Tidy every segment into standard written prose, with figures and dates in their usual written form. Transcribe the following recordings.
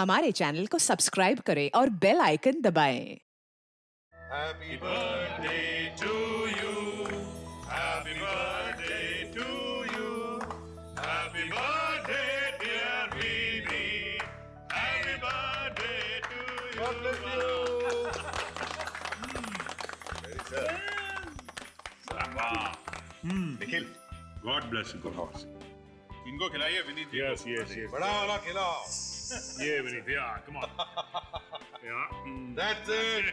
हमारे चैनल को सब्सक्राइब करें और बेल आइकन दबाएं। Happy birthday to you. Happy birthday to you. Happy birthday, dear Vini. Happy birthday to you. God bless you. Very good. Nikhil, God bless you. Good house. इनको खिलाइए विनीत जी Yes, को। yes, yes. बड़ा वाला खिलाओ. Yeah, Vinith. Yeah, come on. Yeah. That's it.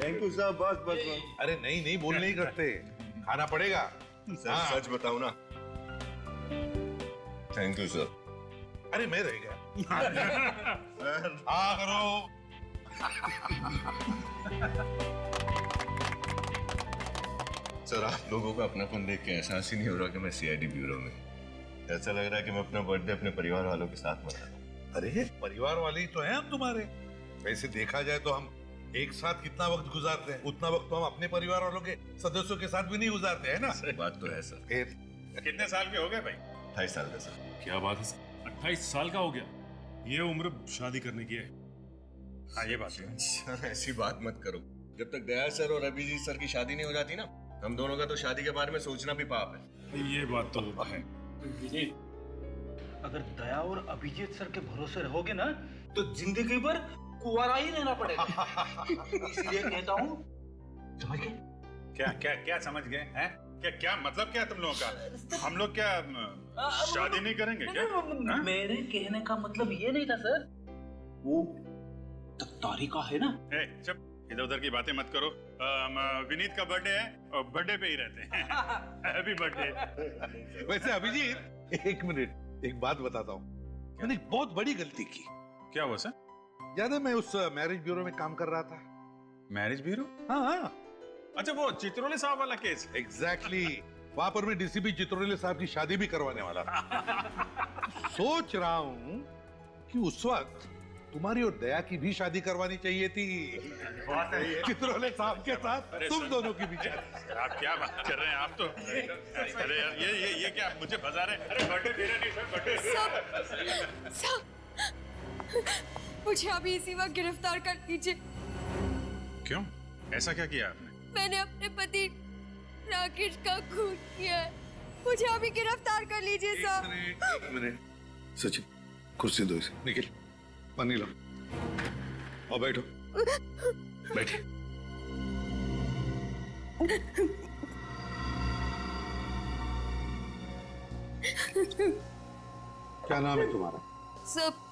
Thank you sir, बस बस बस। अरे नहीं नहीं बोल नहीं करते. खाना पड़ेगा. सर हाँ. सच बताऊं ना, थैंक यू सर। अरे मैं रह गया. हाँ करो. सर आप लोगों का अपनापन देख के एहसास ही नहीं हो रहा कि मैं सीआईडी ब्यूरो में। ऐसा लग रहा है कि मैं अपना बर्थडे अपने परिवार वालों के साथ मना रहा हूँ। अरे परिवार वाले ही तो हैं हम तुम्हारे. वैसे देखा जाए तो हम एक साथ कितना वक्त गुजारते हैं उतना वक्त तो हम अपने परिवार वालों के सदस्यों के साथ भी नहीं गुजारते हैं ना. बात तो है सर। फिर कितने साल के हो गए भाई? 28 साल का सर। क्या बात है सर? 28 साल का हो गया? ये उम्र शादी करने की है। हाँ ये बात है. सर ऐसी बात मत करो। जब तक दया सर और अभिजीत सर की शादी नहीं हो जाती ना, हम दोनों का तो शादी के बारे में सोचना भी पाप है। ये बात तो है। विनीत, अगर दया और अभिजीत सर के भरोसे रहोगे ना तो जिंदगी भर कुंवारा ही रहना पड़ेगा। इसलिए कहता हूँ, समझ गए? क्या क्या क्या समझ गए हैं? क्या क्या मतलब क्या तुम लोगों का? हम लोग क्या शादी नहीं करेंगे क्या? हाँ? मेरे कहने का मतलब ये नहीं था सर। वो तख्तारी का है ना। ए, चुप. इधर उधर की बातें मत करो. विनीत का बर्थडे है और बर्थडे पे ही रहते हैं. Happy birthday. वैसे अभिजीत एक मिनट एक बात बताता हूँ. मैंने एक बहुत बड़ी गलती की. क्या हुआ सर? याद है मैं उस मैरिज ब्यूरो में काम कर रहा था. Marriage bureau? हाँ हाँ अच्छा वो चित्रोले साहब वाला केस. एग्जैक्टली. वहां पर मैं डीसीपी चित्रोले साहब की शादी भी करवाने वाला था. सोच रहा हूँ कि उस वक्त तुम्हारी और दया की भी शादी करवानी चाहिए थी. चित्रोले साहब के साथ अरे तुम सर. दोनों की भी शादी. आप क्या बात कर रहे हैं? आप तो अरे यार ये क्या मुझे फंसा रहे हैं? अरे बर्थडे मेरा नहीं सर. बर्थडे साहब, मुझे अभी इसी वक्त गिरफ्तार कर लीजिए. क्यों? ऐसा क्या किया आपने? मैंने अपने पति राकेश का खून किया है. मुझे अभी गिरफ्तार कर लीजिए साहब. एक मिनट. सचिन कुर्सी दो इसे. निखिल पानी लो और बैठो. बैठे. क्या नाम है तुम्हारा? सब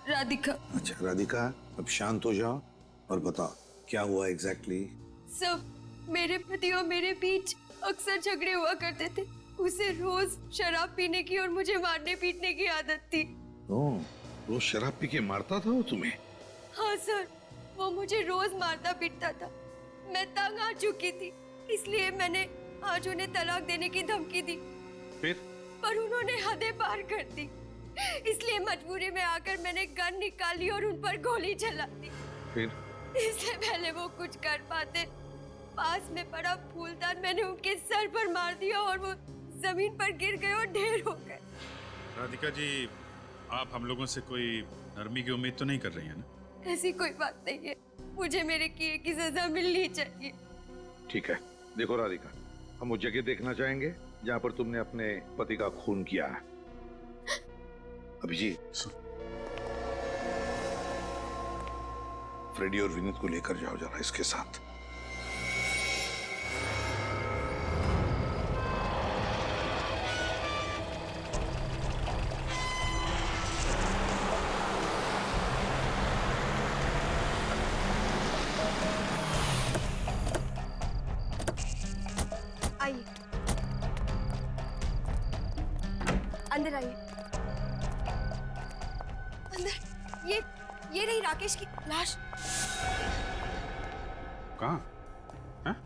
राधिका. अच्छा राधिका, अब शांत हो जाओ और बताओ क्या हुआ एग्जैक्टली? सब मेरे पति और मेरे बीच अक्सर झगड़े हुआ करते थे. उसे रोज शराब पीने की और मुझे मारने पीटने की आदत थी. ओह, रोज शराब पी के मारता था वो तुम्हें? हाँ सर, वो मुझे रोज मारता पीटता था. मैं तंग आ चुकी थी, इसलिए मैंने आज उन्हें तलाक देने की धमकी दी. फिर? पर उन्होंने हदें पार कर दी. इसलिए मजबूरी में आकर मैंने गन निकाली और उन पर गोली चला दी. फिर? इससे पहले वो कुछ कर पाते, पास में पड़ा फूलदान मैंने उनके सर पर मार दिया और वो जमीन पर गिर गए और ढेर हो गए. राधिका जी, आप हम लोगों से कोई नरमी की उम्मीद तो नहीं कर रही हैं ना? ऐसी कोई बात नहीं है. मुझे मेरे किए की सजा मिलनी चाहिए. ठीक है. देखो राधिका, हम वो जगह देखना चाहेंगे जहाँ पर तुमने अपने पति का खून किया है. अभिजीत, फ्रेडी और विनीत को लेकर जाओ जरा इसके साथ. आइए, अंदर आइए. अंदर. ये रही राकेश की लाश. कहाँ? हैं?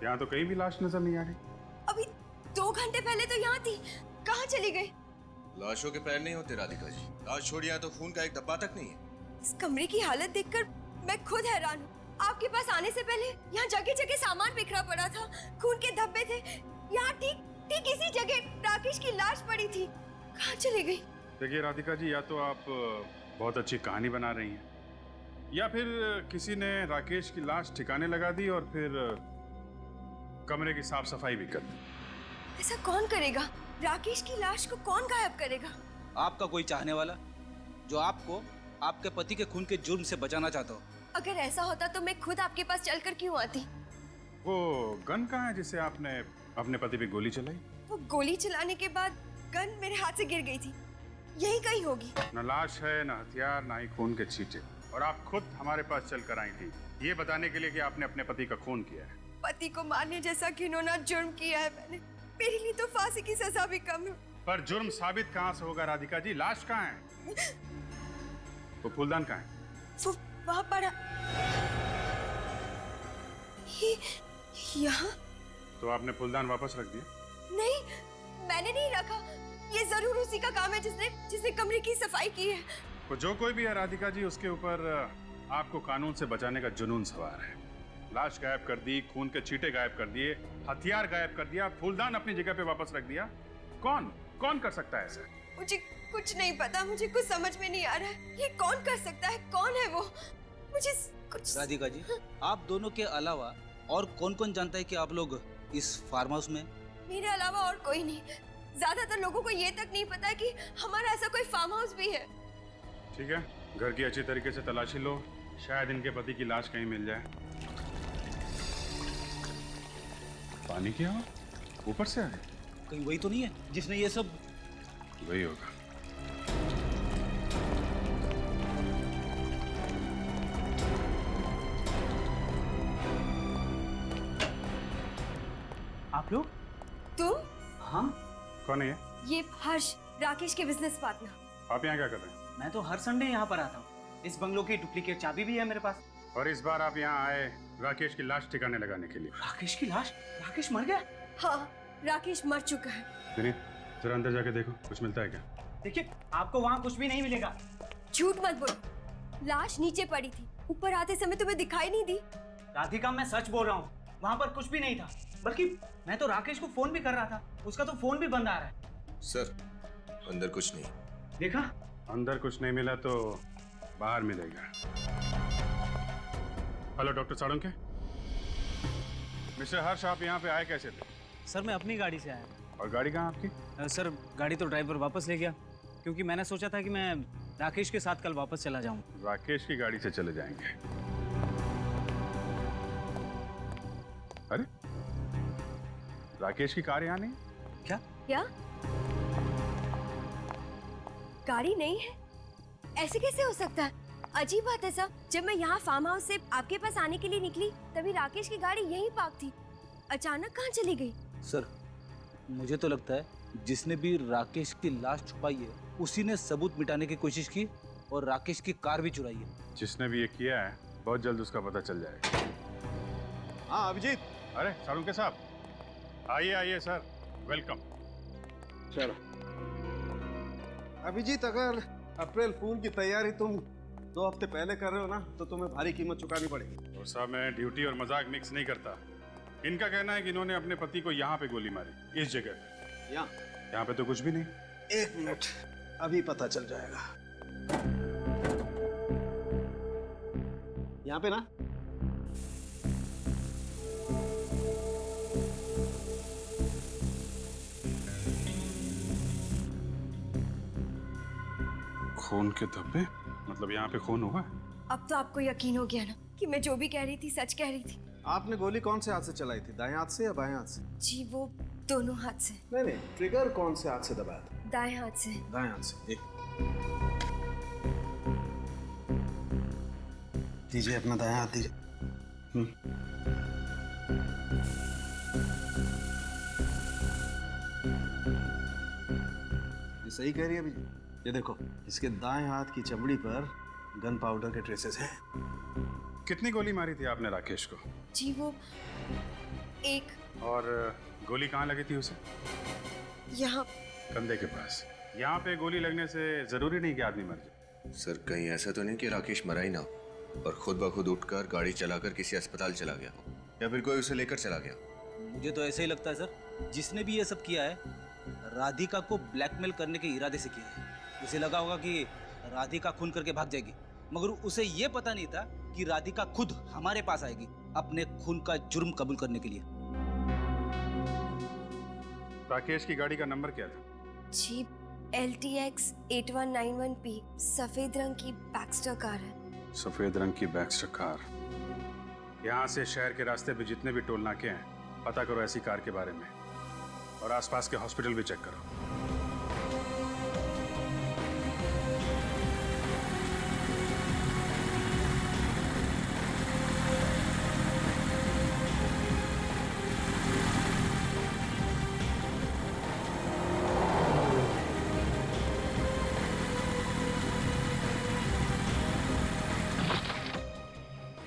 यहाँ तो कहीं भी लाश नजर नहीं आ रही. अभी 2 घंटे पहले तो यहाँ थी. कहाँ चली गई? लाशों के पैर नहीं होते राधिका जी। लाश छोड़िए, यहाँ तो खून का एक धब्बा तक नहीं है। इस कमरे की हालत देखकर मैं खुद हैरान हूँ. आपके पास आने से पहले यहाँ जगह जगह सामान बिखरा पड़ा था, खून के धब्बे थे. यहाँ ठीक ठीक इसी जगह राकेश की लाश पड़ी थी. कहाँ चली गई? देखिए राधिका जी, या तो आप बहुत अच्छी कहानी बना रही हैं, या फिर किसी ने राकेश की लाश ठिकाने लगा दी और फिर कमरे की साफ सफाई भी कर दी। ऐसा कौन करेगा? राकेश की लाश को कौन गायब करेगा? आपका कोई चाहने वाला जो आपको आपके पति के खून के जुर्म से बचाना चाहता हो। अगर ऐसा होता तो मैं खुद आपके पास चलकर क्यों आती? वो गन कहाँ है जिसे आपने अपने पति पे गोली चलाई? वो गोली चलाने के बाद गन मेरे हाथ से गिर गई थी, यही कहीं होगी। न लाश है, न हथियार, न ही खून के छींटे, और आप खुद हमारे पास चल कर आई थी ये बताने के लिए कि आपने अपने पति का खून किया है। पति को मारने जैसा घिनौना जुर्म किया है मैंने। मेरे लिए तो फांसी की सजा भी कम है। पर जुर्म साबित कहाँ से होगा राधिका जी? लाश कहाँ है? वो फूलदान कहाँ है? वो वहाँ पड़ा। ये यहाँ? तो आपने फूलदान वापस रख दिया? नहीं, मैंने नहीं रखा। ये जरूर उसी का काम है जिसने कमरे की सफाई की है। वो जो कोई भी है राधिका जी, उसके ऊपर आपको कानून से बचाने का जुनून सवार है। लाश गायब कर दी, खून के छींटे गायब कर दिए, हथियार गायब कर दिया, फूलदान अपनी जगह पे वापस रख दिया। कौन कर सकता है ऐसा? मुझे कुछ नहीं पता, मुझे कुछ समझ में नहीं आ रहा है। ये कौन कर सकता है? कौन है वो? मुझे कुछ। राधिका जी, आप दोनों के अलावा और कौन जानता है कि आप लोग इस फार्म हाउस में? मेरे अलावा और कोई नहीं। ज्यादातर लोगों को ये तक नहीं पता कि हमारा ऐसा कोई फार्म हाउस भी है। ठीक है, घर की अच्छी तरीके से तलाशी लो, शायद इनके पति की लाश कहीं मिल जाए। पानी क्या हो? ऊपर से आ रही? कहीं वही तो नहीं है जिसने ये सब? वही होगा। आप लोग? तुम? हाँ, कौन है ये? ये हर्ष, राकेश के बिजनेस पार्टनर। आप यहाँ क्या कर रहे हैं? मैं तो हर संडे यहाँ पर आता हूँ। इस बंगलो की डुप्लीकेट चाबी भी है मेरे पास। और इस बार आप यहाँ आए राकेश की लाश ठिकाने लगाने के लिए। राकेश की लाश? राकेश मर गया? हाँ, राकेश मर चुका है। विनीत, जरा अंदर जाके देखो, कुछ मिलता है क्या? देखिए, आपको वहाँ कुछ भी नहीं मिलेगा। झूठ मत बोलो, लाश नीचे पड़ी थी, ऊपर आते समय तुम्हें दिखाई नहीं दी? राधिका, मैं सच बोल रहा हूँ, वहाँ पर कुछ भी नहीं था। बल्कि मैं तो राकेश को फोन भी कर रहा था, उसका तो फोन भी बंद आ रहा है। सर, अंदर कुछ नहीं। देखा? अंदर कुछ नहीं मिला तो बाहर मिलेगा। Hello doctor Salunke. मिस्टर हर्ष, आप यहाँ पे आए कैसे थे? सर, मैं अपनी गाड़ी से आया। और गाड़ी कहाँ आपकी? सर, गाड़ी तो ड्राइवर वापस ले गया, क्योंकि मैंने सोचा था कि मैं राकेश के साथ कल वापस चला जाऊँ। राकेश की गाड़ी से चले जाएंगे? अरे, राकेश की कार यहाँ नहीं? क्या? क्या? गाड़ी नहीं है? ऐसे कैसे हो सकता है? अजीब बात है सर। जब मैं यहाँ फार्म हाउस से आपके पास आने के लिए निकली, तभी राकेश की गाड़ी यहीं पार्क थी। अचानक कहाँ चली गई? सर, मुझे तो लगता है जिसने भी राकेश की लाश छुपाई है उसी ने सबूत मिटाने की कोशिश की और राकेश की कार भी चुराई है। जिसने भी ये किया है बहुत जल्द उसका पता चल जाएगा। हाँ अभिजीत, अरे साळुंके साहब, आइए सर, वेलकम। चलो। अभिजीत, अगर अप्रैल फूल की तैयारी तुम 2 हफ्ते पहले कर रहे हो ना, तो तुम्हें भारी कीमत चुकानी पड़ेगी। और साहब, मैं ड्यूटी और मजाक मिक्स नहीं करता। इनका कहना है कि इन्होंने अपने पति को यहाँ पे गोली मारी, इस जगह पे। यहाँ पे तो कुछ भी नहीं। 1 मिनट, अभी पता चल जाएगा। यहाँ पे ना खून के धब्बे? मतलब यहाँ पे खून हुआ? अब तो आपको यकीन हो गया ना कि मैं जो भी कह रही थी सच कह रही थी। आपने गोली कौन से हाथ से चलाई थी, दाएं हाथ से या बाएं हाथ से? जी, वो दोनों हाथ से। नहीं, ट्रिगर कौन से हाथ से दबाया था? दाएं हाथ से। दाएं हाथ से। एक दीजिए, अपना दायां हाथ दीजिए। ये सही कह रही है अभी। ये देखो, इसके दाएं हाथ की चमड़ी पर गन पाउडर के ट्रेसेस हैं। कितनी गोली मारी थी आपने राकेश को? जी, वो एक। और गोली कहाँ लगी थी उसे? यहाँ। कंधे के पास। यहाँ पे गोली लगने से जरूरी नहीं कि आदमी मर जाए। सर, कहीं ऐसा तो नहीं कि राकेश मरा ही ना हो और खुद ब खुद उठकर गाड़ी चलाकर किसी अस्पताल चला गया हो, या फिर कोई उसे लेकर चला गया? मुझे तो ऐसा ही लगता है सर, जिसने भी ये सब किया है राधिका को ब्लैकमेल करने के इरादे से किया है। उसे लगा होगा कि राधिका खून करके भाग जाएगी, मगर उसे ये पता नहीं था कि राधिका खुद हमारे पास आएगी अपने खून का जुर्म कबूल करने के लिए। राकेश की गाड़ी का नंबर क्या था? जी LTX 8191P, सफेद रंग की बैक्स्टर कार है। सफेद रंग की बैक्स्टर कार। यहाँ से शहर के रास्ते पे जितने भी टोल नाके हैं, पता करो ऐसी कार के बारे में, और आसपास के हॉस्पिटल भी चेक करो।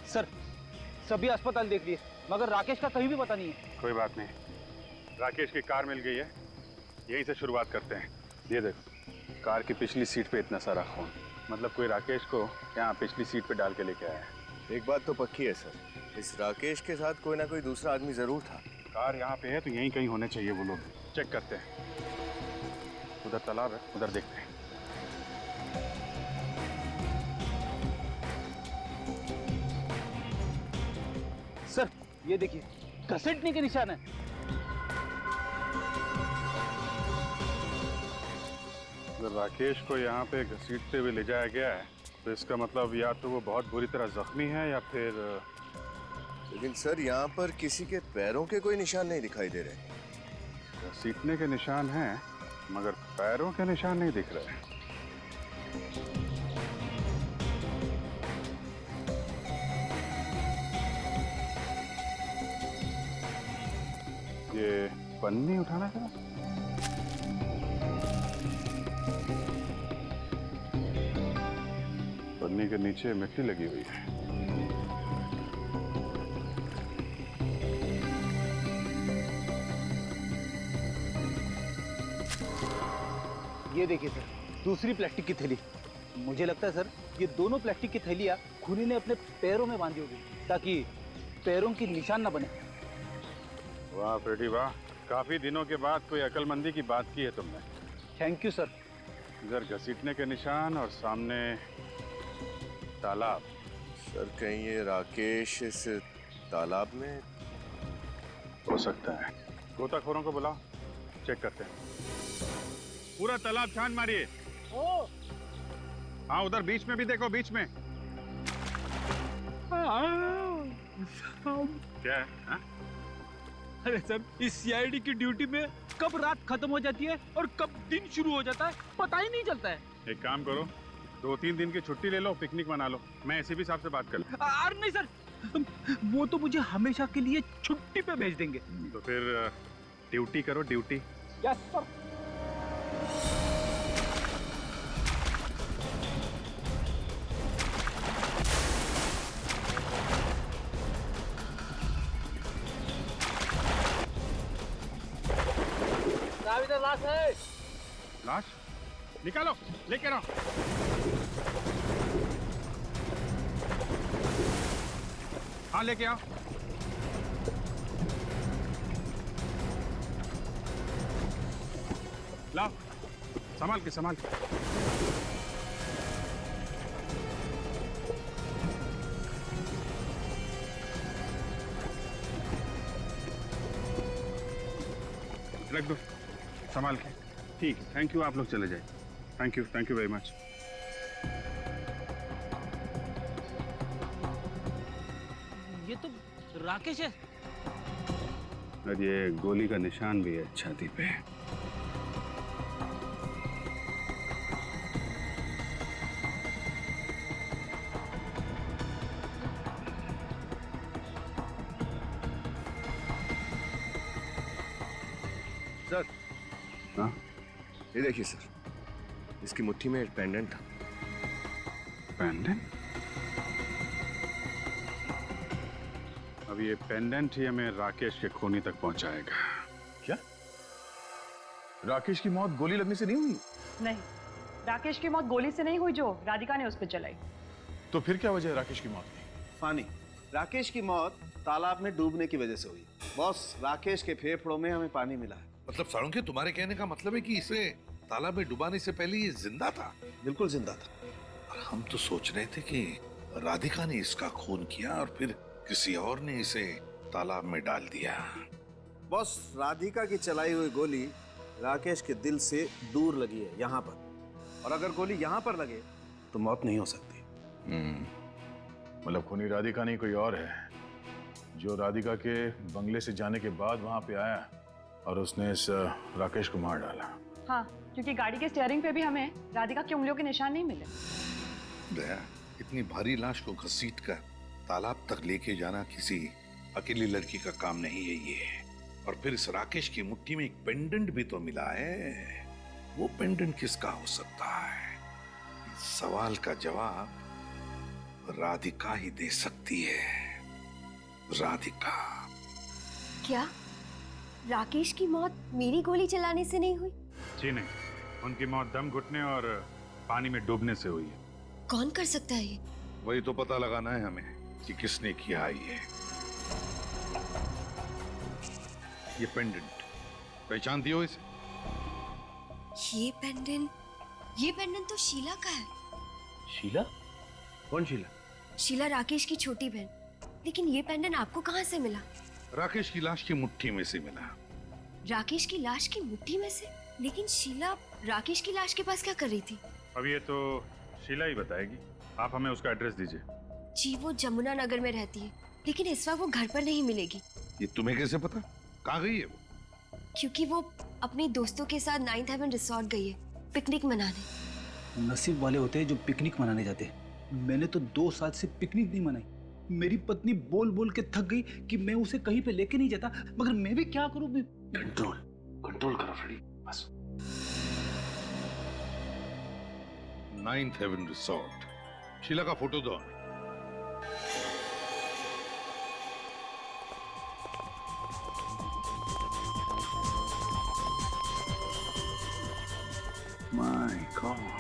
सर, सभी अस्पताल देख लिए, मगर राकेश का कहीं भी पता नहीं है। कोई बात नहीं, राकेश की कार मिल गई है, यहीं से शुरुआत करते हैं। ये देखो, कार की पिछली सीट पे इतना सारा खून, मतलब कोई राकेश को यहाँ पिछली सीट पे डाल के लेके आया है। एक बात तो पक्की है सर, इस राकेश के साथ कोई ना कोई दूसरा आदमी जरूर था। कार यहाँ पे है तो यहीं कहीं होने चाहिए वो लोग। चेक करते हैं। उधर तालाब है, उधर देखते हैं। सर, ये देखिए, घसीटने के निशान है। अगर राकेश को यहाँ पे घसीटते हुए ले जाया गया है तो इसका मतलब या तो वो बहुत बुरी तरह जख्मी है या फिर लेकिन सर यहाँ पर किसी के पैरों के कोई निशान नहीं दिखाई दे रहे। घसीटने के निशान हैं मगर पैरों के निशान नहीं दिख रहे। ये पन्नी उठाना था। पन्नी के नीचे मिट्टी लगी हुई है। ये देखिए सर, दूसरी प्लास्टिक की थैली। मुझे लगता है सर, ये दोनों प्लास्टिक की थैलियाँ खूनी ने अपने पैरों में बांधी होगी ताकि पैरों की निशान न बने। वाह फ्रेडी वाह, काफी दिनों के बाद कोई अकलमंदी की बात की है तुमने। Thank you sir. इधर घसीटने के निशान और सामने तालाब। सर कहीं ये राकेश इस तालाब में हो सकता है। गोताखोरों को बुलाओ, चेक करते हैं। पूरा तालाब छान मारिए। हाँ, उधर बीच में भी देखो, बीच में। क्या है? हाँ? अरे सर, इस सीआईडी की ड्यूटी में कब रात खत्म हो जाती है और कब दिन शुरू हो जाता है पता ही नहीं चलता है। एक काम करो, 2-3 दिन की छुट्टी ले लो, पिकनिक मना लो। मैं एसीपी साहब से बात कर लूं। अरे नहीं सर, वो तो मुझे हमेशा के लिए छुट्टी पे भेज देंगे। तो फिर ड्यूटी करो, ड्यूटी। Yes sir. इधर लाश है। लाश निकालो, लेके आओ। हाँ, लेके आओ। लाओ, संभाल के, संभाल के। रख दो, संभाल के। ठीक, थैंक यू। आप लोग चले जाए। Thank you very much. ये तो राकेश है। और ये गोली का निशान भी है छाती पे। सर, हाँ? ये देखिए सर, इसकी मुट्ठी में एक पेंडेंट था। पेंडेंट? अब ये पेंडेंट ही हमें राकेश के खूनी तक पहुंचाएगा। क्या? राकेश की मौत गोली लगने से नहीं हुई? नहीं, राकेश की मौत गोली से नहीं हुई जो राधिका ने उस पर चलाई। तो फिर क्या वजह है राकेश की मौत की? फानी, राकेश की मौत तालाब में डूबने की वजह से हुई। बॉस, राकेश के फेफड़ों में हमें पानी मिला है। मतलब साळुंखे, तुम्हारे कहने का मतलब है कि इसे तालाब में डुबाने से पहले ये जिंदा था? बिल्कुल जिंदा था। और हम तो सोच रहे थे कि राधिका ने इसका खून किया और फिर किसी और ने इसे तालाब में डाल दिया। बॉस, राधिका की चलाई हुई गोली राकेश के दिल से दूर लगी है, यहाँ पर। और अगर गोली यहाँ पर लगे तो मौत नहीं हो सकती। मतलब खूनी राधिका नहीं कोई और है, जो राधिका के बंगले से जाने के बाद वहां पे आया और उसने इस राकेश को मार डाला। हाँ, क्योंकि गाड़ी के स्टीयरिंग पे भी हमें राधिका की उंगलियों के निशान नहीं मिले। दया, इतनी भारी लाश को घसीटकर तालाब तक लेके जाना किसी अकेली लड़की का काम नहीं है ये। और फिर इस राकेश की मुट्ठी में एक पेंडेंट भी तो मिला है। वो पेंडेंट किसका हो सकता है? इस सवाल का जवाब राधिका ही दे सकती है। राधिका। क्या राकेश की मौत मेरी गोली चलाने से नहीं हुई? जी नहीं, उनकी मौत दम घुटने और पानी में डूबने से हुई है। कौन कर सकता है ये? वही तो पता लगाना है हमें कि किसने किया है ये पेंडेंट। पहचानती हो इसे? ये पेंडेंट तो शीला का है। शीला? कौन शीला? शीला राकेश की छोटी बहन। लेकिन ये पेंडेंट आपको कहाँ से मिला? राकेश की लाश की मुट्ठी में से मिला। राकेश की लाश की मुट्ठी में से? लेकिन शीला राकेश की लाश के पास क्या कर रही थी? अब ये तो शीला ही बताएगी। आप हमें उसका एड्रेस दीजिए। जी, वो जमुना नगर में रहती है, लेकिन इस वक्त वो घर पर नहीं मिलेगी। ये तुम्हें कैसे पता? कहाँ गई है वो? क्योंकि वो अपने दोस्तों के साथ 9th हेवन रिसोर्ट गई है पिकनिक मनाने। नसीब वाले होते हैं जो पिकनिक मनाने जाते हैं। मैंने तो 2 साल से पिकनिक नहीं मनाई। मेरी पत्नी बोल बोल के थक गई कि मैं उसे कहीं पे लेके नहीं जाता, मगर मैं भी क्या करूं? कंट्रोल करो फ्रेडी, बस। 9th heaven resort. शीला का फोटो दो। My God.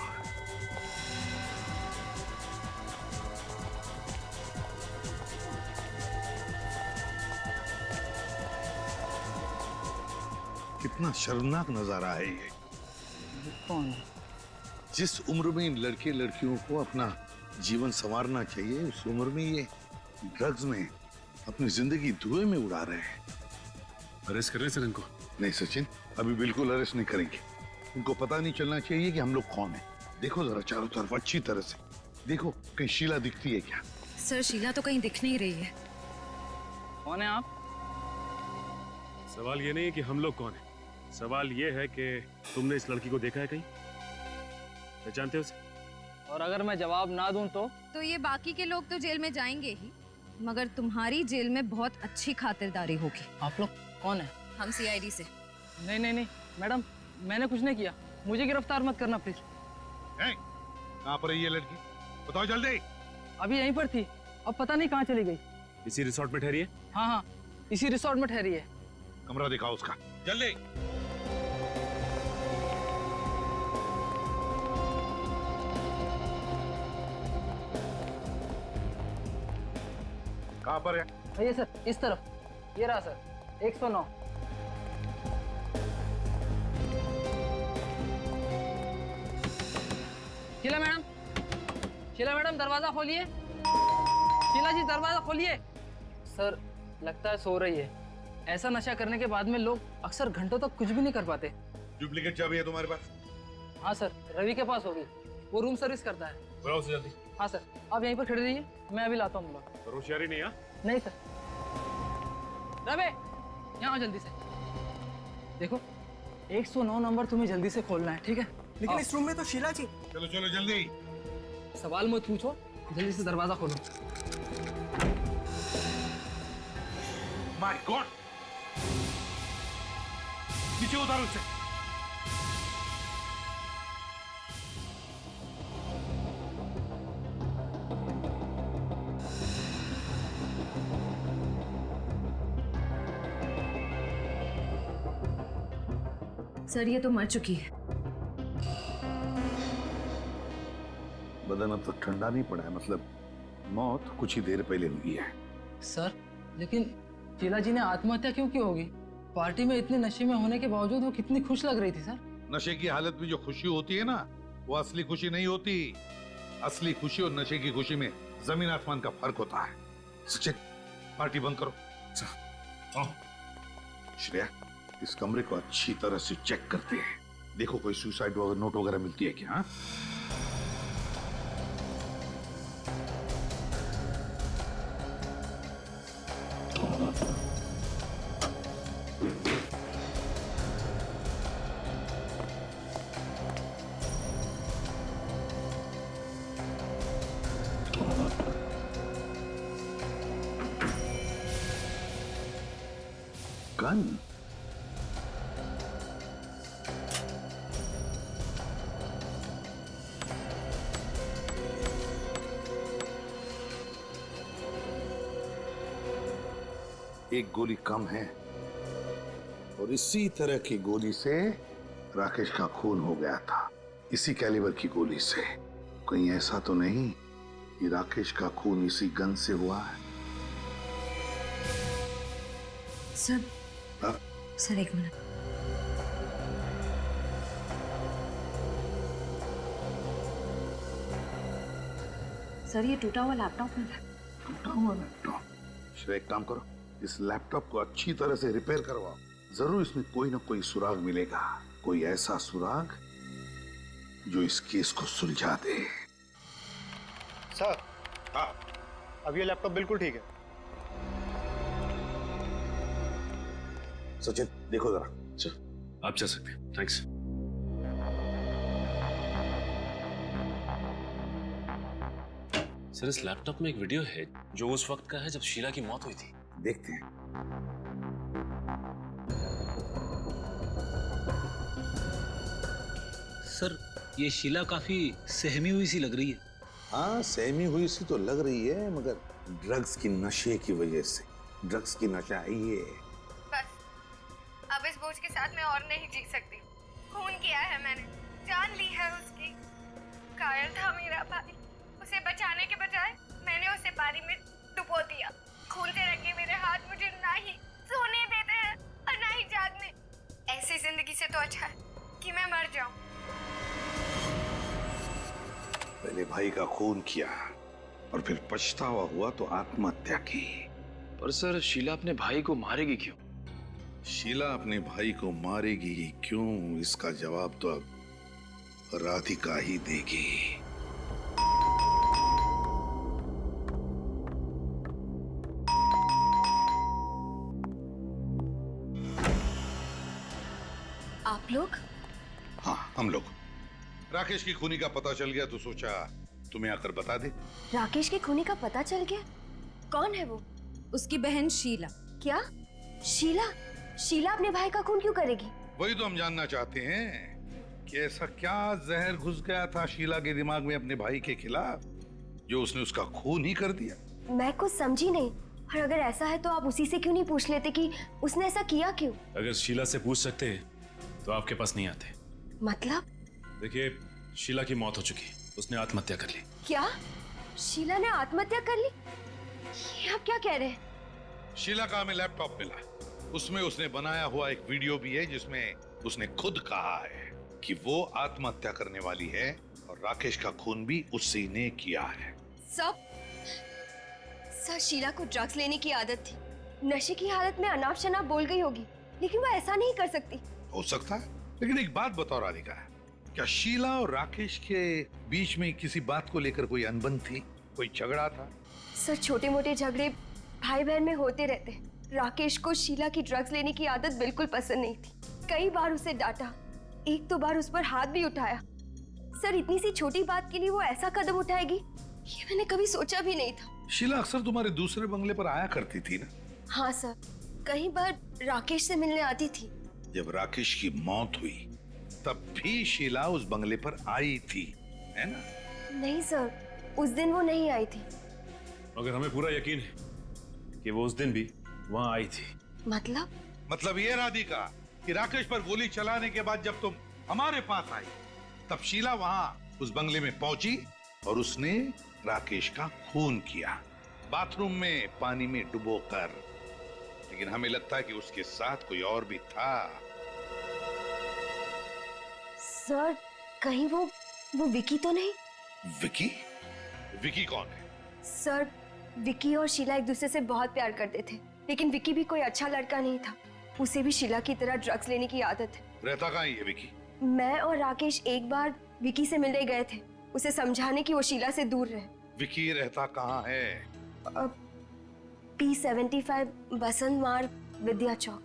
कितना शर्मनाक नजारा है ये। कौन? जिस उम्र में इन लड़के लड़कियों को अपना जीवन संवारना चाहिए, उस उम्र में ये ड्रग्स में अपनी जिंदगी धुएं में उड़ा रहे हैं। अरेस्ट कर रहे हैं सर इनको? नहीं सचिन, अभी बिल्कुल अरेस्ट नहीं करेंगे। उनको पता नहीं चलना चाहिए कि हम लोग कौन हैं। देखो जरा चारों तरफ अच्छी तरह से देखो, कहीं शीला दिखती है क्या? सर, शीला तो कहीं दिख नहीं रही है। कौन है आप? सवाल ये नहीं है कि हम लोग कौन हैं, सवाल ये है कि तुमने इस लड़की को देखा है कहीं? पहचानते हो उसे? और अगर मैं जवाब ना दूं तो ये बाकी के लोग तो जेल में जाएंगे ही, मगर तुम्हारी जेल में बहुत अच्छी खातिरदारी होगी। आप लोग कौन है? हम CID से। नहीं मैडम, मैंने कुछ नहीं किया। मुझे गिरफ्तार मत करना प्लीज। कहाँ पर है ये लड़की? बताओ जल्दी। अभी यहीं पर थी, अब पता नहीं कहाँ चली गई। इसी रिसोर्ट में ठहरी है? हाँ, इसी रिसोर्ट में ठहरी है। कमरा दिखाओ उसका जल्दी। कहाँ पर है? ये सर, इस तरफ। ये रहा सर, 109। शीला मैडम दरवाजा खोलिए। शीला जी दरवाजा खोलिए। सर, लगता है सो रही है। ऐसा नशा करने के बाद में लोग अक्सर घंटों तक कुछ भी नहीं कर पाते। डुप्लीकेट चाबी है तुम्हारे पास? हाँ सर, रवि के पास होगी, वो रूम सर्विस करता है। बुलाओ उसे जल्दी। हाँ सर, आप यहीं पर खड़े रहिए, मैं अभी लाता हूँ। पर होशियारी नहीं है? नहीं सर। रवि, यहाँ आओ जल्दी से। देखो, 109 नंबर तुम्हें जल्दी से खोलना है, ठीक है? लेकिन इस रूम में तो शीला जी। चलो चलो जल्दी। सवाल मत पूछो, जल्दी से दरवाजा खोलो। माय गॉड, नीचे उतारो उसे। सर, ये तो मर चुकी है। बदन अब तक ठंडा नहीं पड़ा है, मतलब मौत कुछ ही देर पहले हुई है। सर, लेकिन शीला जी ने आत्महत्या क्यों की होगी? पार्टी में इतने नशे में होने के बावजूद वो कितनी खुश लग रही थी सर। नशे की हालत में जो खुशी होती है ना, वो असली खुशी नहीं होती। असली खुशी और नशे की खुशी में जमीन आसमान का फर्क होता है। सचिन, पार्टी बंद करो। आओ। श्रेया, इस कमरे को अच्छी तरह से चेक करते हैं। देखो कोई सुसाइड नोट वगैरह मिलती है क्या? गन? एक गोली कम है और इसी तरह की गोली से राकेश का खून हो गया था। इसी कैलिबर की गोली से। कहीं ऐसा तो नहीं कि राकेश का खून इसी गन से हुआ है? सर, सर एक मिनट। सर ये टूटा हुआ लैपटॉप मिला। टूटा हुआ लैपटॉप? श्रेया, एक काम करो, इस लैपटॉप को अच्छी तरह से रिपेयर करवाओ। जरूर इसमें कोई ना कोई सुराग मिलेगा, कोई ऐसा सुराग जो इस केस को सुलझा दे। सर, हाँ, अब ये लैपटॉप बिल्कुल ठीक है। सचिन देखो जरा। सर आप जा सकते हैं, थैंक्स। सर इस लैपटॉप में एक वीडियो है जो उस वक्त का है जब शीला की मौत हुई थी। देखते हैं। सर ये शीला काफी सहमी हुई सी लग रही है। हाँ, सहमी हुई सी तो लग रही है, मगर ड्रग्स की नशे की वजह से। ड्रग्स की नशा है ये। बस अब इस बोझ के साथ मैं और नहीं जी सकती। खून किया है मैंने, जान ली है उसकी। घायल था मेरा भाई, उसे बचाने के बजाय मैंने उसे पानी में डुबो दिया। खून से रंगे मेरे हाथ मुझे ना ही सोने देते हैं और ना ही जागने। ऐसी जिंदगी से तो अच्छा है कि मैं मर जाऊं। पहले भाई का खून किया और फिर पछतावा हुआ तो आत्महत्या की। पर सर शीला अपने भाई को मारेगी क्यों? शीला अपने भाई को मारेगी क्यों, इसका जवाब तो अब राधिका ही देगी। आप लोग? हाँ, हम लोग। राकेश की खूनी का पता चल गया तो सोचा तुम्हें आकर बता दे। राकेश के खूनी का पता चल गया? कौन है वो? उसकी बहन शीला। क्या? शीला? शीला अपने भाई का खून क्यों करेगी? वही तो हम जानना चाहते हैं कि ऐसा क्या जहर घुस गया था शीला के दिमाग में अपने भाई के खिलाफ जो उसने उसका खून ही कर दिया। मैं कुछ समझी नहीं। और अगर ऐसा है तो आप उसी से क्यों नहीं पूछ लेते कि उसने ऐसा किया क्यों? अगर शीला से पूछ सकते तो आपके पास नहीं आते। मतलब? देखिए शीला की मौत हो चुकी, उसने आत्महत्या कर ली। क्या? शीला ने आत्महत्या कर ली? ये आप क्या कह रहे हैं? शीला का हमें लैपटॉप मिला, उसमें उसने बनाया हुआ एक वीडियो भी है जिसमें उसने खुद कहा है कि वो आत्महत्या करने वाली है और राकेश का खून भी उसी ने किया है। सर शीला को ड्रग्स लेने की आदत थी। नशे की हालत में अनाप शनाप बोल गई होगी, लेकिन वो ऐसा नहीं कर सकती। हो सकता है, लेकिन एक बात बताओ राधिका, क्या शीला और राकेश के बीच में किसी बात को लेकर कोई अनबन थी, कोई झगड़ा था? सर छोटे मोटे झगड़े भाई बहन में होते रहते हैं। राकेश को शीला की ड्रग्स लेने की आदत बिल्कुल पसंद नहीं थी। कई बार उसे डांटा, एक दो बार उस पर हाथ भी उठाया। सर इतनी सी छोटी बात के लिए वो ऐसा कदम उठाएगी, ये मैंने कभी सोचा भी नहीं था। शीला अक्सर तुम्हारे दूसरे बंगले पर आया करती थी ना? हाँ सर, कई बार राकेश से मिलने आती थी। जब राकेश की मौत हुई तब भी शीला उस बंगले पर आई थी, है ना? नहीं सर, उस दिन वो नहीं आई थी। मगर हमें पूरा यकीन है कि वो उस दिन भी वहां आई थी। मतलब ये राधिका कि राकेश पर गोली चलाने के बाद जब तुम हमारे पास आई तब शीला वहां उस बंगले में पहुंची और उसने राकेश का खून किया, बाथरूम में पानी में डुबोकर। लेकिन हमें लगता है कि उसके साथ कोई और भी था। सर कहीं वो विकी तो नहीं? विकी? विकी कौन है? सर, विकी और शीला एक दूसरे से बहुत प्यार करते थे, लेकिन विकी भी कोई अच्छा लड़का नहीं था। उसे भी शीला की तरह ड्रग्स लेने की आदत है। रहता कहाँ है ये विकी? मैं और राकेश एक बार विकी से मिलने गए थे, उसे समझाने की वो शीला से दूर रहे। विकी रहता कहाँ है? P75 बसंत मार्ग, विद्या चौक।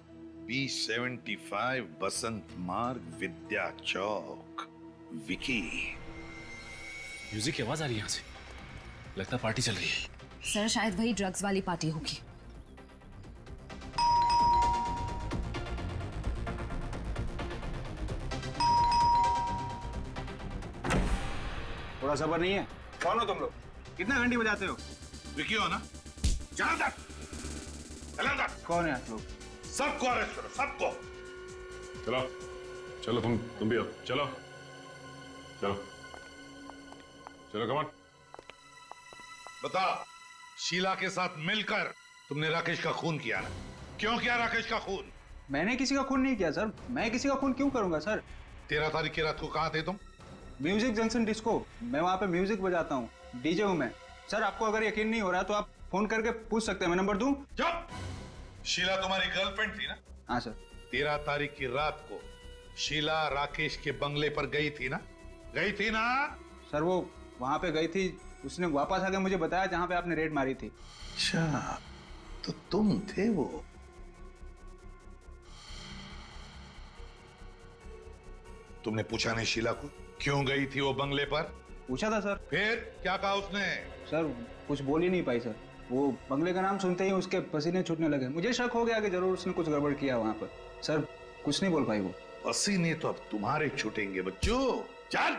P75 बसंत मार्ग, विद्या चौक। विकी? म्यूजिक की आवाज आ रही है यहाँ से, लगता है पार्टी चल रही है। सर शायद वही ड्रग्स वाली पार्टी होगी। थोड़ा सब्र नहीं है? कौन हो तुम लोग? कितना घंटी बजाते हो? विकी हो ना? चल अंदर, चल अंदर। कौन है आप लोग? सबको अरेस्ट करो, सबको। चलो चलो, तुम भी हो, चलो चलो चलो, कमान। बता, शीला के साथ मिलकर तुमने राकेश का खून किया ना? क्यों किया राकेश का खून? मैंने किसी का खून नहीं किया सर। मैं किसी का खून क्यों करूंगा सर? 13 तारीख की रात को कहाँ थे तुम? म्यूजिक जंक्शन डिस्को, मैं वहाँ पे म्यूजिक बजाता हूँ, डीजे हूँ मैं। सर आपको अगर यकीन नहीं हो रहा तो आप फोन करके पूछ सकते हैं, मैं नंबर दूं? चुप! शीला तुम्हारी गर्लफ्रेंड थी ना? हाँ सर। 13 तारीख की रात को शीला राकेश के बंगले पर गई थी ना? गई थी ना? सर वो वहाँ पे गई थी, उसने वापस आके मुझे बताया जहाँ पे आपने रेड मारी थी। अच्छा, तो तुम थे वो? तुमने पूछा नहीं शीला को क्यों गई थी वो बंगले पर? पूछा था सर। फिर क्या कहा उसने? सर कुछ बोल ही नहीं पाई सर। वो बंगले का नाम सुनते ही उसके पसीने छूटने लगे। मुझे शक हो गया कि जरूर उसने कुछ गड़बड़ किया वहाँ पर। सर कुछ नहीं बोल पाई वो। पसीने तो अब तुम्हारे छूटेंगे बच्चों। चल।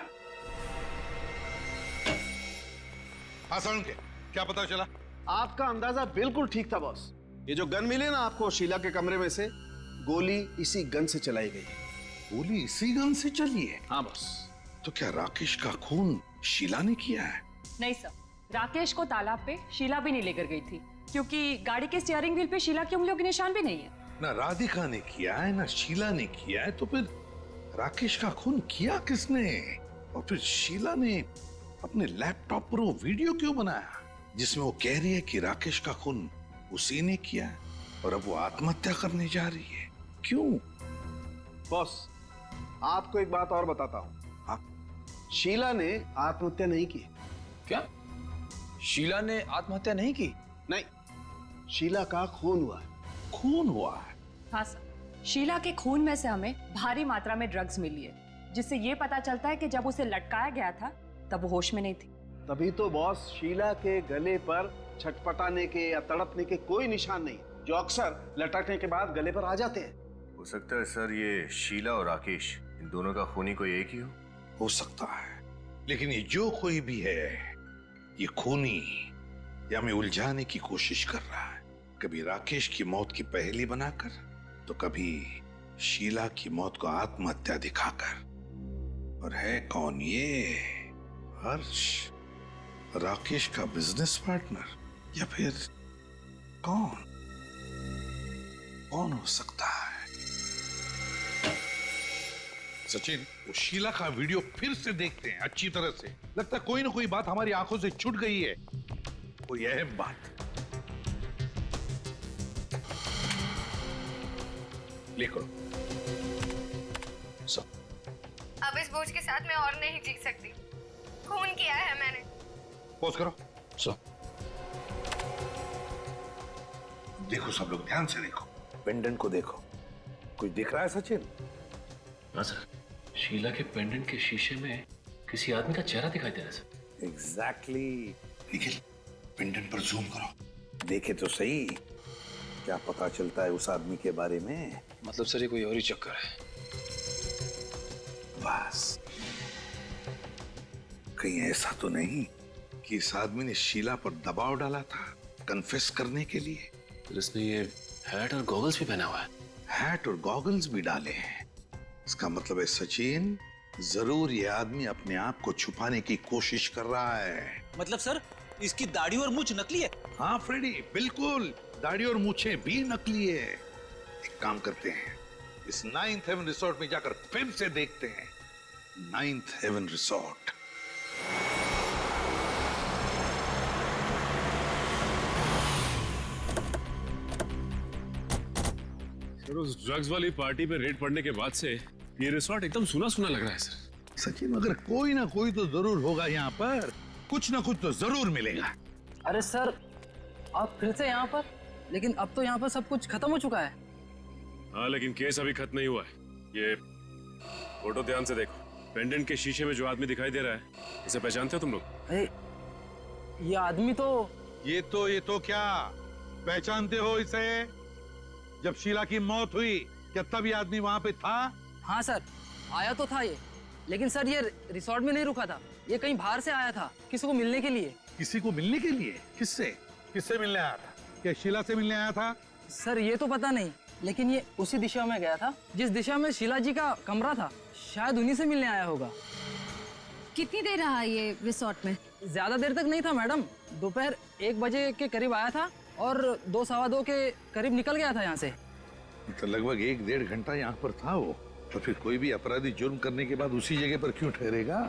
हाँ सुन के क्या पता चला? आपका अंदाजा बिल्कुल ठीक था बॉस। ये जो गन मिले ना आपको शीला के कमरे में से, गोली इसी गन से चलाई गई है। गोली इसी गन से चली है? हाँ बॉस। तो क्या राकेश का खून शीला ने किया है? नहीं सर, राकेश को तालाब पे शीला भी नहीं लेकर गई थी, क्योंकि गाड़ी के स्टीयरिंग व्हील पे शीला की उंगलियों के निशान भी नहीं है। ना राधिका ने किया है ना शीला ने किया है, तो फिर राकेश का खून किया किसने? और फिर शीला ने अपने लैपटॉप पर वो वीडियो क्यों बनाया जिसमें वो कह रही है कि राकेश का खून उसी ने किया है और अब वो आत्महत्या करने जा रही है? क्यों? बॉस आपको एक बात और बताता हूँ, शीला ने आत्महत्या नहीं की। क्या? शीला ने आत्महत्या नहीं की? नहीं, शीला का खून हुआ है। खून हुआ है? हाँ सर, शीला के खून में से हमें भारी मात्रा में ड्रग्स मिली है, जिससे ये पता चलता है कि जब उसे लटकाया गया था तब वो होश में नहीं थी। तभी तो बॉस शीला के गले पर छटपटाने के या तड़पने के कोई निशान नहीं, जो अक्सर लटकने के बाद गले पर आ जाते हैं। हो सकता है सर ये शीला और राकेश, इन दोनों का खूनी कोई एक ही हो सकता है, लेकिन ये जो कोई भी है, ये खूनी या हमें उलझाने की कोशिश कर रहा है, कभी राकेश की मौत की पहेली बनाकर, तो कभी शीला की मौत को आत्महत्या दिखाकर। और है कौन ये? हर्ष, राकेश का बिजनेस पार्टनर, या फिर कौन हो सकता है? सचिन, वो शीला का वीडियो फिर से देखते हैं अच्छी तरह से। लगता है कोई ना कोई बात हमारी आंखों से छूट गई है, कोई अहम बात। लिखो सब। अब इस बोझ के साथ मैं और नहीं जी सकती। खून किया है मैंने। पोज करो सब। देखो सब लोग ध्यान से देखो, पेंडेंट को देखो। कुछ दिख रहा है सचिन? हाँ सर, शीला के पेंडेंट के शीशे में किसी आदमी का चेहरा दिखाई दे रहा है सर। एग्जैक्टली। निखिल, पेंडेंट पर जूम करो, देखे तो सही क्या पता चलता है उस आदमी के बारे में। मतलब सर ये कोई और ही चक्कर है। बस कहीं ऐसा तो नहीं कि इस आदमी ने शीला पर दबाव डाला था कन्फेस करने के लिए? फिर इसने ये हैट और गॉगल्स भी पहना हुआ है। हैट और गॉगल्स भी डाले हैं। इसका मतलब है सचिन, जरूर ये आदमी अपने आप को छुपाने की कोशिश कर रहा है। मतलब सर इसकी दाढ़ी और मूंछ नकली है? हाँ फ्रेडी, बिल्कुल, दाढ़ी और मूछें भी नकली है। एक काम करते हैं, इस 9th हेवन रिसोर्ट में जाकर फिर से देखते हैं। 9th heaven resort. सर उस ड्रग्स वाली पार्टी पे रेड पड़ने के बाद से ये रिसोर्ट एकदम सुना सुना लग रहा है सर। सचिन, मगर कोई ना कोई तो जरूर होगा यहाँ पर, कुछ ना कुछ तो जरूर मिलेगा। अरे सर, आप फिर से यहाँ पर? लेकिन अब तो यहाँ पर सब कुछ खत्म हो चुका है। हाँ, लेकिन केस अभी खत्म नहीं हुआ है। ये फोटो ध्यान से देखो, पेंडेंट के शीशे में जो आदमी दिखाई दे रहा है, इसे पहचानते हो तुम लोग? अरे ये आदमी तो ये तो क्या पहचानते हो इसे? जब शीला की मौत हुई क्या तब ये आदमी वहां पे था? हाँ सर, आया तो था ये, लेकिन सर ये रिसोर्ट में नहीं रुका था, ये कहीं बाहर से आया था किसी को मिलने के लिए। किसी को मिलने के लिए? किससे? किससे मिलने आया था? क्या शीला से मिलने आया था? सर ये तो पता नहीं, लेकिन ये उसी दिशा में गया था जिस दिशा में शीला जी का कमरा था, शायद उन्हीं से मिलने आया होगा। कितनी देर रहा ये रिसोर्ट में? ज्यादा देर तक नहीं था मैडम, दोपहर 1 बजे के करीब आया था और 2 सवा 2 के करीब निकल गया था यहाँ से। तो लगभग 1-1.5 घंटा यहाँ पर था वो। तो फिर कोई भी अपराधी जुर्म करने के बाद उसी जगह पर क्यों ठहरेगा?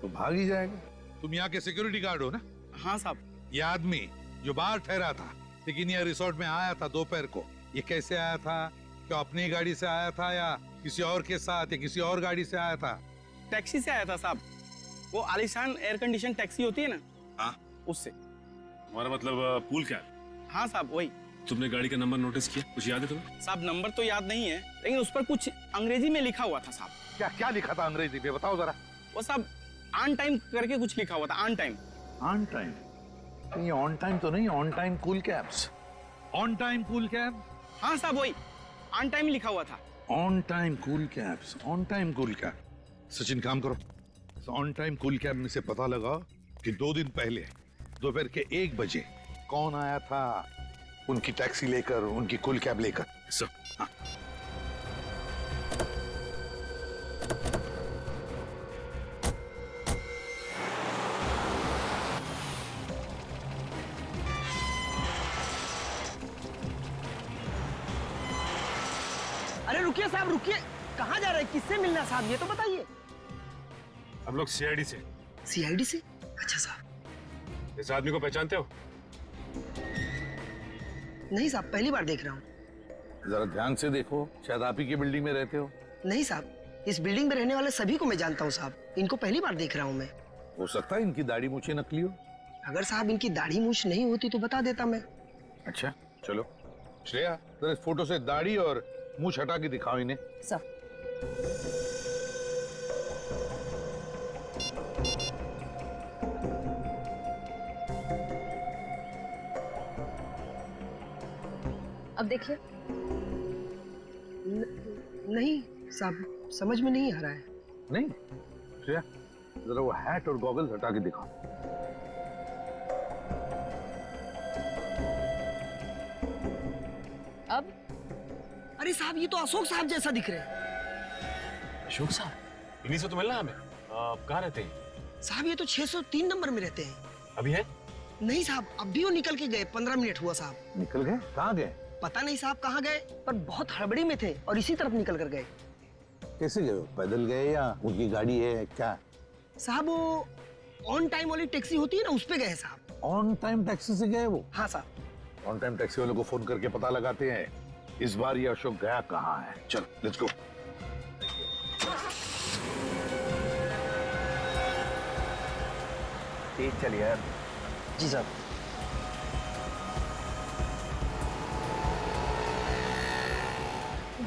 तो भाग ही जाएगा। तुम यहाँ के सिक्योरिटी गार्ड हो ना? हाँ साहब। ये आदमी जो बाहर ठहरा था लेकिन यह रिसोर्ट में आया था दोपहर को, ये कैसे आया था? क्या अपनी गाड़ी से आया था या किसी और के साथ या किसी और गाड़ी से आया था? टैक्सी से आया था साहब, वो आलीशान एयर कंडीशन टैक्सी होती है ना, हाँ उससे। हमारा मतलब पूल कैब? हाँ साहब वही। तुमने गाड़ी का नंबर नोटिस किया? कुछ याद है तुम्हें? साहब नंबर तो याद नहीं है, लेकिन उस पर कुछ अंग्रेजी में लिखा हुआ था साहब। क्या क्या लिखा था अंग्रेजी में? बताओ जरा। वो साहब ऑन टाइम करके कुछ लिखा हुआ था, ऑन टाइम। On time? ये ऑन टाइम तो नहीं, on time cool cabs. On time cool cab? हाँ साहब वही, ऑन टाइम लिखा हुआ था। On time cool cabs, on time cool cab. Sachin काम करो, ऑन टाइम कूल कैब में से पता लगाओ कि 2 दिन पहले दोपहर के 1 बजे कौन आया था उनकी टैक्सी लेकर, उनकी कूल कैब लेकर। हाँ। अरे रुकिए साहब रुकिए, कहाँ जा रहे हैं? किससे मिलना साहब ये तो बताइए। हम लोग सीआईडी से। सीआईडी से? अच्छा साहब। इस आदमी को पहचानते हो? नहीं साहब, पहली बार देख रहा हूँ। जरा ध्यान से देखो, शायद आप ही की बिल्डिंग में रहते हो। नहीं साहब, इस बिल्डिंग में रहने वाले सभी को मैं जानता हूँ साहब, इनको पहली बार देख रहा हूँ मैं। हो सकता है इनकी दाढ़ी मूछें नकली हो। अगर साहब इनकी दाढ़ी मूछ नहीं होती तो बता देता मैं। अच्छा चलो श्रेया, जरा इस फोटो से दाढ़ी और मूछ हटा के दिखाओ इन्हें। सर अब देखिए। नहीं साहब, समझ में नहीं आ रहा है। नहीं श्रेया, जरा वो हैट और गॉगल्स हटा के दिखाओ। अब? अरे साहब ये तो अशोक साहब जैसा दिख रहे हैं। अशोक साहब? इन्हीं से तो मिलना हमें। आप कहाँ रहते हैं? साहब ये तो 603 नंबर में रहते हैं। अभी है? नहीं साहब, अभी वो निकल के गए, 15 मिनट हुआ साहब। निकल गए? कहाँ गए? पता नहीं साहब कहाँ गए, पर बहुत हड़बड़ी में थे और इसी तरफ निकल कर गए। कैसे गए? पैदल गए या उनकी गाड़ी है क्या? साहब वो ऑन टाइम वाली टैक्सी होती है ना, उस पे गए साहब। ऑन टाइम टैक्सी से गए वो? हाँ साहब। ऑन टाइम टैक्सी वालों को फोन करके पता लगाते हैं इस बार ये अशोक गया कहाँ है। चल लेट्स गो। तेज चल यार। जी साहब।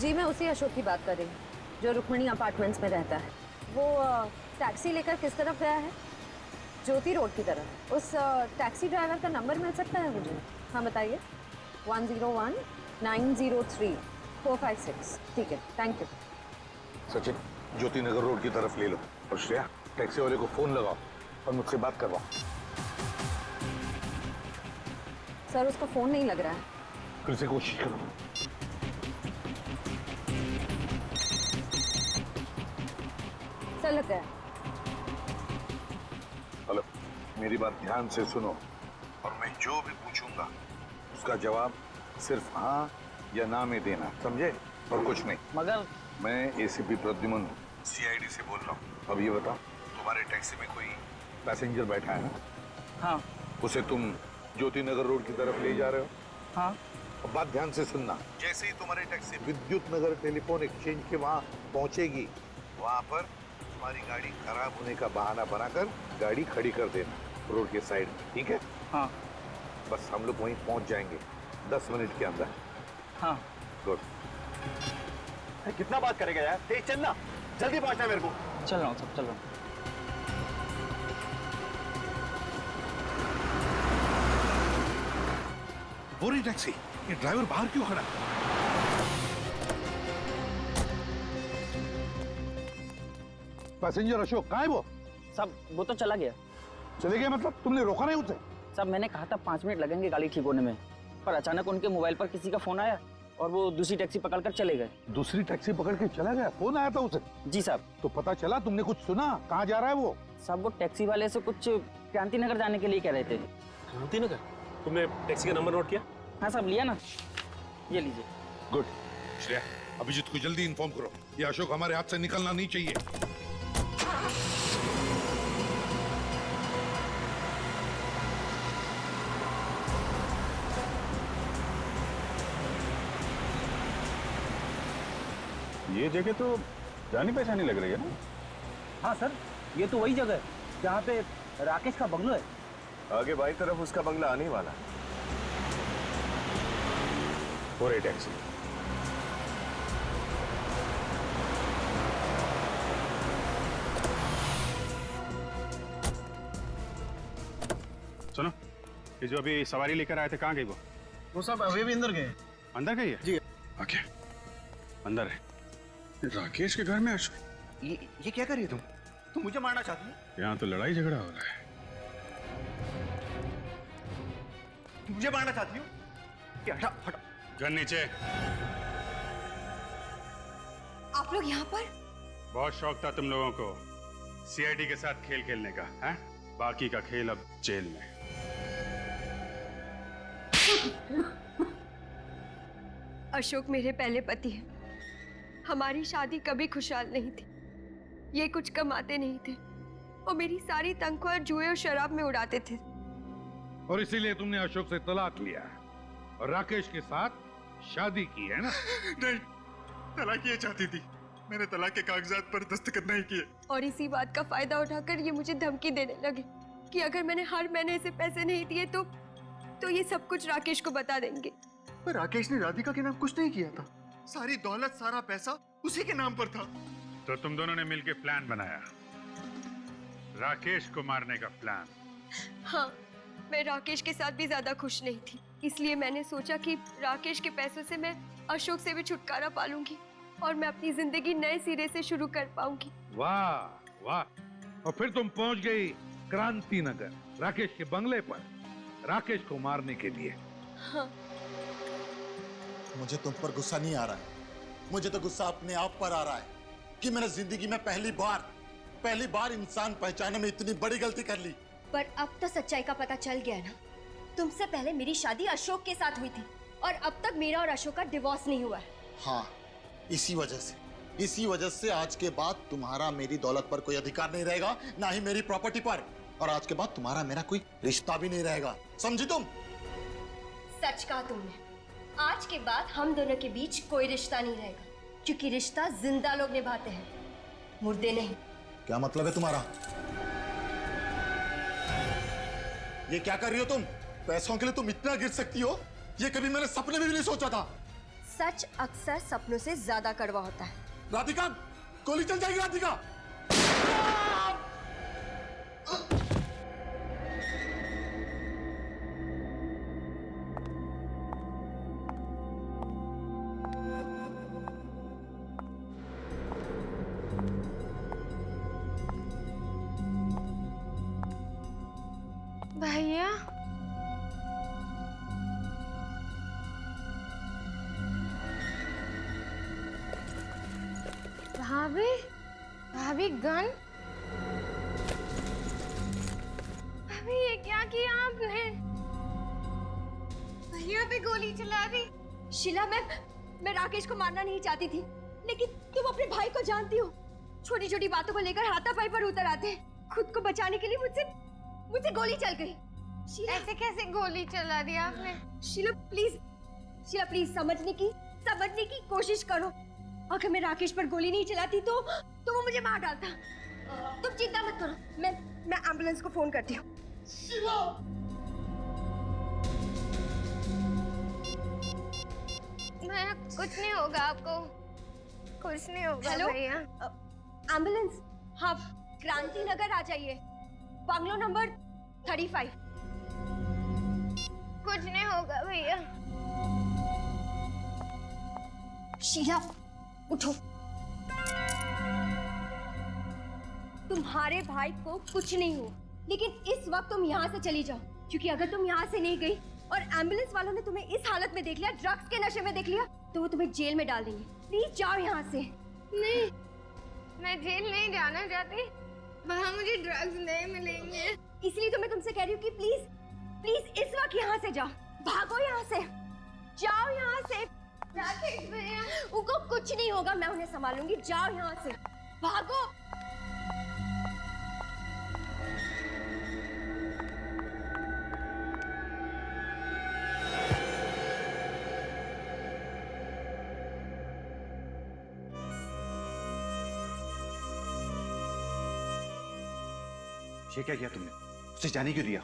जी मैं उसी अशोक की बात कर रही हूँ जो रुक्मिणी अपार्टमेंट्स में रहता है। वो टैक्सी लेकर किस तरफ गया है? ज्योति रोड की तरफ। उस टैक्सी ड्राइवर का नंबर मिल सकता है मुझे? हाँ बताइए। 101-903-456। ठीक है, thank you. Sachin, Jyoti Nagar road की तरफ ले लो और श्रेया टैक्सी वाले को फोन लगाओ और मुझसे बात करवाओ। सर उसका फोन नहीं लग रहा है। फिर से कोशिश करो। सर लग गया। हेलो, मेरी बात ध्यान से सुनो और मैं जो भी पूछूंगा उसका जवाब सिर्फ हाँ या ना में देना, समझे? और कुछ नहीं। मगर मैं एसीपी प्रद्युमन सीआईडी से बोल रहा हूँ। अब ये बताओ, तुम्हारे टैक्सी में कोई पैसेंजर बैठा है ना? हाँ। उसे तुम ज्योति नगर रोड की तरफ ले जा रहे हो? हाँ। और बात ध्यान से सुनना, जैसे ही तुम्हारी टैक्सी विद्युत नगर टेलीफोन एक्सचेंज के वहां पहुंचेगी, वहां पर तुम्हारी गाड़ी खराब होने का बहाना बनाकर गाड़ी खड़ी कर देना रोड के साइड में, ठीक है? हाँ। बस हम लोग वहीं पहुंच जाएंगे 10 मिनट के अंदर। हाँ। गुड। कितना बात करेगा यार, तेज चलना, जल्दी पहुंचना मेरे को। चल रहा हूँ सब, चल रहा हूँ। वो रही टैक्सी, ये ड्राइवर बाहर क्यों खड़ा? पैसेंजर अशोक कहाँ है वो? सब वो तो चला गया। चले गए मतलब? तुमने रोका नहीं उसे? सब मैंने कहा था 5 मिनट लगेंगे गाड़ी ठीक होने में, पर अचानक उनके मोबाइल पर किसी का फोन आया और वो दूसरी टैक्सी पकड़कर चले गए। दूसरी टैक्सी पकड़ के चला गया? फोन आया था उसे? जी साहब। तो पता चला? तुमने कुछ सुना? कहाँ जा रहा है वो? साहब वो टैक्सी वाले से कुछ क्रांति नगर जाने के लिए कह रहे थे। क्रांति नगर? तुमने टैक्सी का नंबर नोट किया? हाँ साहब, लिया ना, ये लीजिए। गुड। श्रेया, अभिजीत को जल्दी इन्फॉर्म करो, ये अशोक हमारे हाथ से निकलना नहीं चाहिए। ये जगह तो जानी पहचानी लग रही है ना? हाँ सर, ये तो वही जगह है जहाँ पे राकेश का बंगलो है। आगे बाई तरफ उसका बंगला आने वाला है। हो रही टैक्सी। सुनो, ये जो अभी सवारी लेकर आए थे, कहाँ गई वो? वो सब अभी भी अंदर गए। अंदर गई है? जी। ओके, अंदर है। राकेश के घर में अशोक? ये क्या कर रही हो तुम मुझे मारना चाहती हो? यहाँ तो लड़ाई झगड़ा हो रहा है। मुझे मारना चाहती हो? हटा हटा। गन नीचे। आप लोग यहाँ पर? बहुत शौक था तुम लोगों को सीआईडी के साथ खेल खेलने का, हैं? बाकी का खेल अब जेल में। अशोक मेरे पहले पति हैं। हमारी शादी कभी खुशहाल नहीं थी। ये कुछ कमाते नहीं थे और मेरी सारी तनख्वाह जुए और शराब में उड़ाते थे। और इसीलिए तुमने अशोक से तलाक लिया और राकेश के साथ शादी की, है ना? नहीं, तलाक ये चाहती थी। मैंने तलाक के कागजात पर दस्तखत नहीं किए। और इसी बात का फायदा उठाकर ये मुझे धमकी देने लगे कि अगर मैंने हर महीने इसे पैसे नहीं दिए तो ये सब कुछ राकेश को बता देंगे। पर राकेश ने राधिका के नाम कुछ नहीं किया था। सारी दौलत, सारा पैसा उसी के नाम पर था। तो तुम दोनों ने मिलकर प्लान बनाया, राकेश को मारने का प्लान। हाँ, मैं राकेश के साथ भी ज्यादा खुश नहीं थी, इसलिए मैंने सोचा कि राकेश के पैसों से मैं अशोक से भी छुटकारा पा लूंगी और मैं अपनी जिंदगी नए सिरे से शुरू कर पाऊंगी। वाह वाह। और फिर तुम पहुंच गई क्रांति नगर, राकेश के बंगले पर, राकेश को मारने के लिए। हाँ। मुझे तुम पर गुस्सा नहीं आ रहा है, मुझे तो गुस्सा अपने आप पर आ रहा है कि मैंने जिंदगी में पहली बार इंसान पहचाने में इतनी बड़ी गलती कर ली। पर अब तो सच्चाई का पता चल गया ना। तुमसे पहले मेरी शादी अशोक के साथ हुई थी और अब तक मेरा और अशोक का डिवोर्स नहीं हुआ है। हाँ, इसी वजह से आज के बाद तुम्हारा मेरी दौलत पर कोई अधिकार नहीं रहेगा, ना ही मेरी प्रॉपर्टी पर। और आज के बाद तुम्हारा मेरा कोई रिश्ता भी नहीं रहेगा, समझी तुम? सच कहा तुमने। आज के बाद हम दोनों के बीच कोई रिश्ता नहीं रहेगा, क्योंकि रिश्ता जिंदा लोग निभाते हैं, मुर्दे नहीं। क्या मतलब है तुम्हारा? ये क्या कर रही हो तुम? पैसों के लिए तुम इतना गिर सकती हो, ये कभी मैंने सपने में भी नहीं सोचा था। सच अक्सर सपनों से ज्यादा कड़वा होता है। राधिका, गोली चल जाएगी राधिका। भैया, भाभी गन? भाभी ये क्या किया आपने? भैया पे गोली चला दी। शीला, मैं राकेश को मारना नहीं चाहती थी, लेकिन तुम अपने भाई को जानती हो, छोटी छोटी बातों को लेकर हाथापाई पर उतर आते हैं। खुद को बचाने के लिए मुझसे गोली चल गई। शीला, ऐसे कैसे गोली चला दी आपने? शीला प्लीज शीला प्लीज समझने की कोशिश करो। अगर मैं राकेश पर गोली नहीं चलाती तो वो मुझे मार डालता। तुम चिंता मत करो, मैं एम्बुलेंस को फोन करती हूँ। शीला! भैया कुछ नहीं होगा आपको, कुछ नहीं होगा। हेलो भैया एम्बुलेंस, हाँ क्रांति नगर आ जाइए, बंगलो नंबर 35। कुछ नहीं होगा भैया। शीला उठो, तुम्हारे भाई को कुछ नहीं हुआ, लेकिन इस वक्त तुम यहाँ से चली जाओ, क्योंकि अगर तुम यहाँ से नहीं गई और एम्बुलेंस वालों ने तुम्हें इस हालत में देख लिया, ड्रग्स के नशे में देख लिया, तो वो तुम्हें जेल में डाल देंगे। प्लीज जाओ यहाँ से। नहीं, मैं जेल नहीं जाना चाहती, वहाँ मुझे ड्रग्स नहीं मिलेंगे। इसलिए तो मैं तुमसे कह रही हूँ कि प्लीज इस वक्त यहाँ से जाओ, भागो यहाँ से, जाओ यहाँ से। राकेश भैया, उनको कुछ नहीं होगा, मैं उन्हें संभालूंगी, जाओ यहाँ से, भागो। ये क्या किया तुमने? उसे जाने क्यों दिया?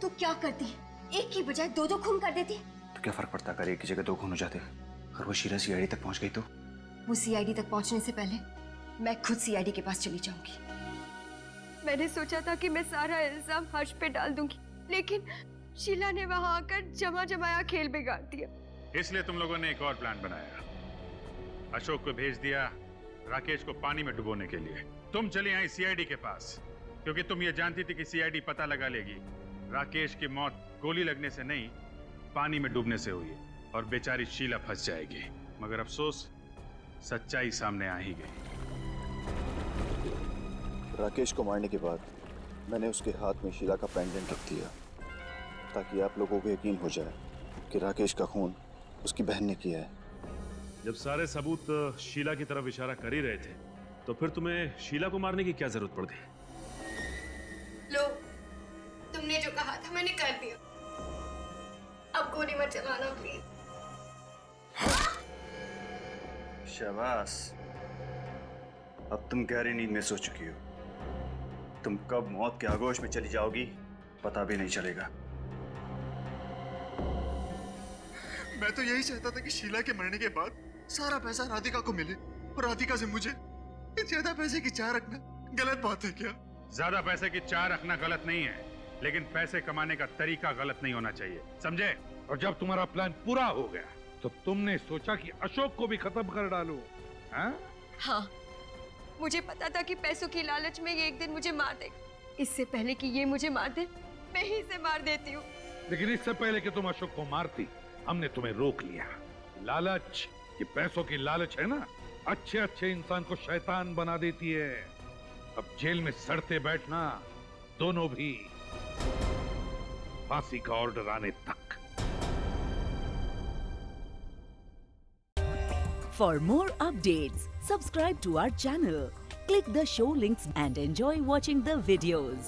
तो क्या करती, एक की बजाय दो खून कर देती। तो क्या फर्क पड़ता अगर एक की जगह 2 खून हो जाते? अगर वो शीला सीआईडी तक पहुंच गई तो? वो सीआईडी तक पहुंचने से पहले मैं खुद सीआईडी के पास चली जाऊंगी। मैंने सोचा था कि मैं सारा इल्जाम हर्ष पे डाल दूंगी, लेकिन शीला ने वहां आकर जमाया खेल बिगाड़ दिया। इसलिए तुम लोगों ने एक और प्लान बनाया। अशोक को भेज दिया राकेश को पानी में डुबोने के लिए। तुम चली आई सीआईडी के पास, क्योंकि तुम ये जानती थी कि सीआईडी पता लगा लेगी राकेश की मौत गोली लगने से नहीं, पानी में डूबने से हुई, और बेचारी शीला फंस जाएगी। मगर अफसोस, सच्चाई सामने आ ही गई। राकेश को मारने के बाद मैंने उसके हाथ में शीला का पेंडेंट रख दिया, ताकि आप लोगों को यकीन हो जाए कि राकेश का खून उसकी बहन ने किया है। जब सारे सबूत शीला की तरफ इशारा कर ही रहे थे, तो फिर तुम्हें शीला को मारने की क्या जरूरत पड़ गई? लो, तुमने जो कहा था मैंने कर दिया, अब गोली मत चलाना प्लीज। शाबाश, अब तुम गहरी नींद में सो चुकी हो। तुम कब मौत के आगोश में चली जाओगी पता भी नहीं चलेगा। मैं तो यही चाहता था कि शीला के मरने के बाद सारा पैसा राधिका को मिले, और राधिका से मुझे ज्यादा पैसे की चाह रखना गलत बात है क्या? ज्यादा पैसे की चाह रखना गलत नहीं है, लेकिन पैसे कमाने का तरीका गलत नहीं होना चाहिए, समझे? और जब तुम्हारा प्लान पूरा हो गया तो तुमने सोचा कि अशोक को भी खत्म कर डालो, हाँ? हाँ, मुझे पता था कि पैसों की लालच में ये एक दिन मुझे मार देगा। इससे पहले कि ये मुझे मार दे, मैं ही इसे मार देती हूँ। लेकिन इससे पहले कि तुम अशोक को मारती, हमने तुम्हें रोक लिया। लालच, ये पैसों की लालच है ना, अच्छे अच्छे इंसान को शैतान बना देती है। अब जेल में सड़ते बैठना, दोनों भी, फांसी का ऑर्डर आने तक। For more updates, subscribe to our channel, click the show links and enjoy watching the videos.